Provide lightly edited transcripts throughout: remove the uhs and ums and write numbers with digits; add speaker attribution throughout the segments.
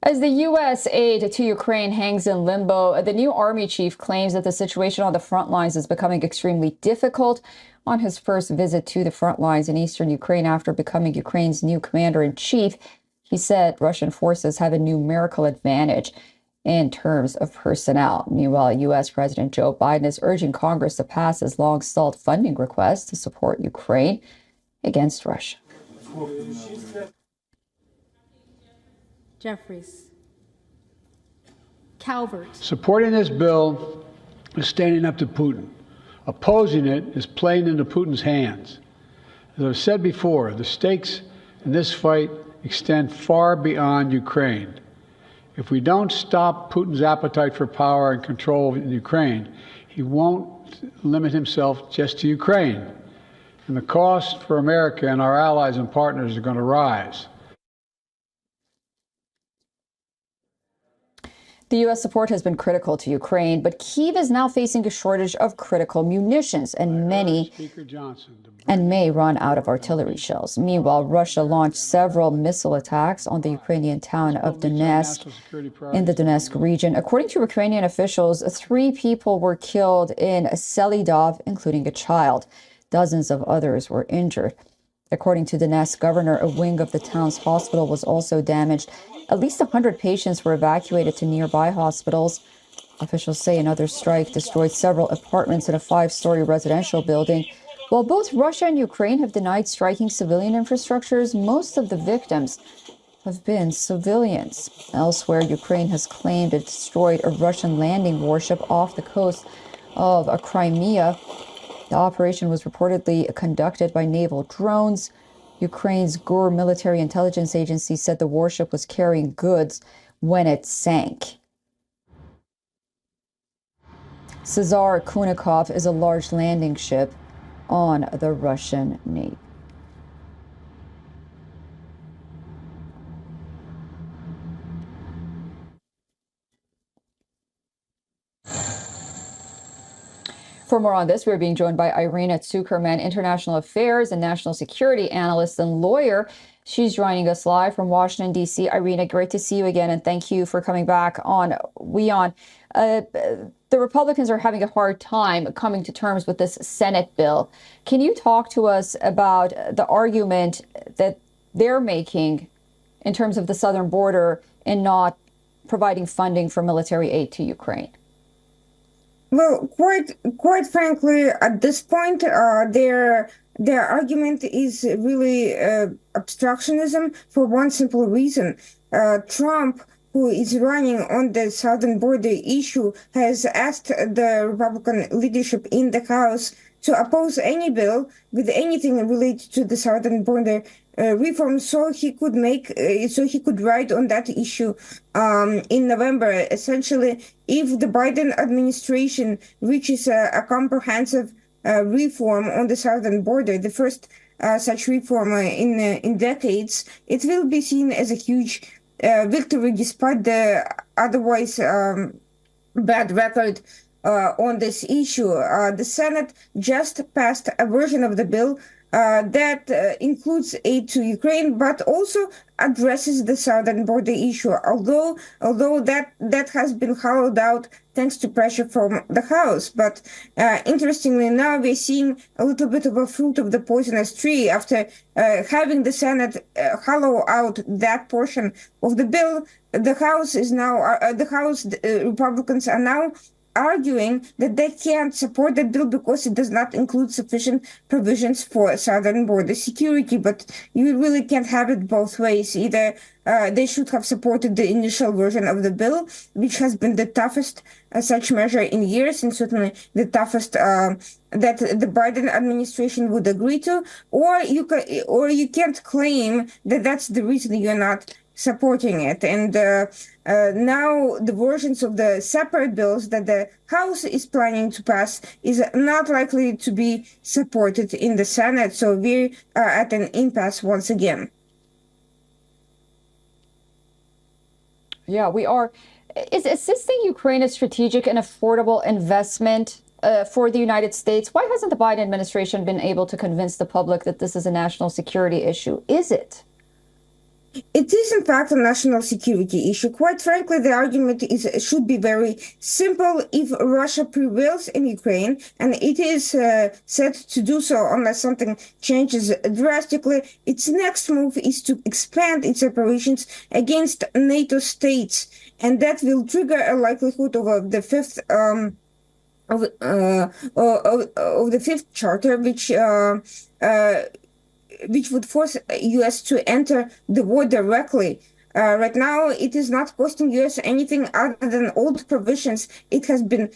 Speaker 1: As the U.S. aid to Ukraine hangs in limbo, the new army chief claims that the situation on the front lines is becoming extremely difficult. On his first visit to the front lines in eastern Ukraine after becoming Ukraine's new commander-in-chief, he said Russian forces have a numerical advantage in terms of personnel. Meanwhile, U.S. President Joe Biden is urging Congress to pass his long-stalled funding request to support Ukraine against Russia.
Speaker 2: Jeffries. Calvert.
Speaker 3: Supporting this bill is standing up to Putin. Opposing it is playing into Putin's hands. As I've said before, the stakes in this fight extend far beyond Ukraine. If we don't stop Putin's appetite for power and control in Ukraine, he won't limit himself just to Ukraine. And the cost for America and our allies and partners are going to rise.
Speaker 1: The U.S. support has been critical to Ukraine, but Kyiv is now facing a shortage of critical munitions and may run out of artillery shells. Meanwhile, Russia launched several missile attacks on the Ukrainian town of Donetsk in the Donetsk region. According to Ukrainian officials, 3 people were killed in Selidov, including a child. Dozens of others were injured. According to Donetsk governor, a wing of the town's hospital was also damaged. At least 100 patients were evacuated to nearby hospitals. Officials say another strike destroyed several apartments in a 5-story residential building. While both Russia and Ukraine have denied striking civilian infrastructures, most of the victims have been civilians. Elsewhere, Ukraine has claimed it destroyed a Russian landing warship off the coast of Crimea. The operation was reportedly conducted by naval drones. Ukraine's GUR military intelligence agency said the warship was carrying goods when it sank. Cesar Kunikov is a large landing ship on the Russian Navy. For more on this, we're being joined by Irina Tsukerman, international affairs and national security analyst and lawyer. She's joining us live from Washington, D.C. Irina, great to see you again, and thank you for coming back on WION. The Republicans are having a hard time coming to terms with this Senate bill. Can you talk to us about the argument that they're making in terms of the southern border and not providing funding for military aid to Ukraine?
Speaker 4: Well, quite frankly, at this point, their argument is really obstructionism for one simple reason. Trump, who is running on the southern border issue, has asked the Republican leadership in the House to oppose any bill with anything related to the southern border reform, so he could write on that issue in November. Essentially, if the Biden administration reaches a comprehensive reform on the southern border, the first such reform in decades, it will be seen as a huge victory, despite the otherwise bad record on this issue. The Senate just passed a version of the bill that includes aid to Ukraine, but also addresses the southern border issue, although that has been hollowed out thanks to pressure from the House. But interestingly, now we're seeing a little bit of a fruit of the poisonous tree after having the Senate hollow out that portion of the bill. The House is now Republicans are now arguing that they can't support the bill because it does not include sufficient provisions for southern border security. But you really can't have it both ways. Either they should have supported the initial version of the bill, which has been the toughest such measure in years, and certainly the toughest that the Biden administration would agree to, or you can't claim that that's the reason you're not supporting it. And now the versions of the separate bills that the House is planning to pass is not likely to be supported in the Senate. So we are at an impasse once again.
Speaker 1: Yeah, we are. Is assisting Ukraine a strategic and affordable investment for the United States? Why hasn't the Biden administration been able to convince the public that this is a national security issue? Is it?
Speaker 4: It is, in fact, a national security issue. Quite frankly, the argument should be very simple. If Russia prevails in Ukraine, and it is set to do so unless something changes drastically, its next move is to expand its operations against NATO states, and that will trigger a likelihood of the fifth. Of the fifth charter, which would force U.S. to enter the war directly. Right now, it is not costing U.S. anything other than old provisions it has been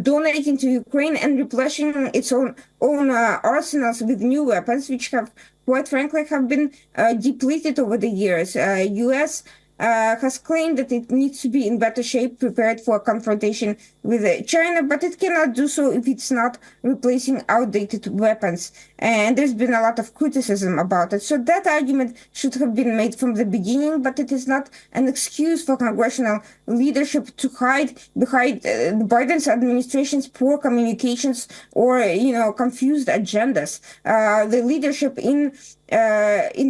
Speaker 4: donating to Ukraine and replenishing its own arsenals with new weapons, which have, quite frankly, have been depleted over the years. U.S. Has claimed that it needs to be in better shape, prepared for a confrontation with China, but it cannot do so if it's not replacing outdated weapons. And there's been a lot of criticism about it. So that argument should have been made from the beginning, but it is not an excuse for congressional leadership to hide behind Biden's administration's poor communications or, confused agendas. The leadership in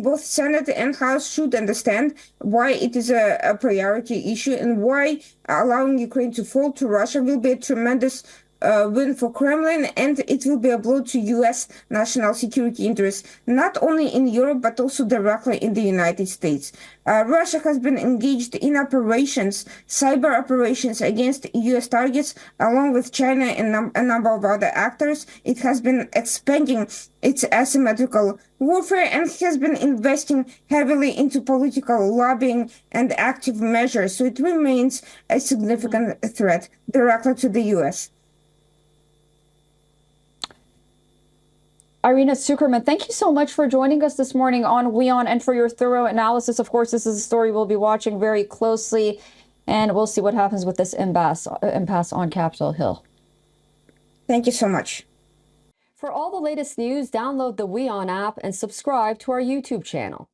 Speaker 4: both Senate and House should understand why it is a priority issue and why allowing Ukraine to fall to Russia will be a tremendous win for Kremlin, and it will be a blow to U.S. national security interests, not only in Europe, but also directly in the United States. Russia has been engaged in operations, cyber operations against U.S. targets, along with China and a number of other actors. It has been expanding its asymmetrical warfare and has been investing heavily into political lobbying and active measures. So it remains a significant threat directly to the U.S.
Speaker 1: Irina Tsukerman, thank you so much for joining us this morning on WION and for your thorough analysis. Of course, this is a story we'll be watching very closely, and we'll see what happens with this impasse on Capitol Hill.
Speaker 4: Thank you so much.
Speaker 1: For all the latest news, download the WION app and subscribe to our YouTube channel.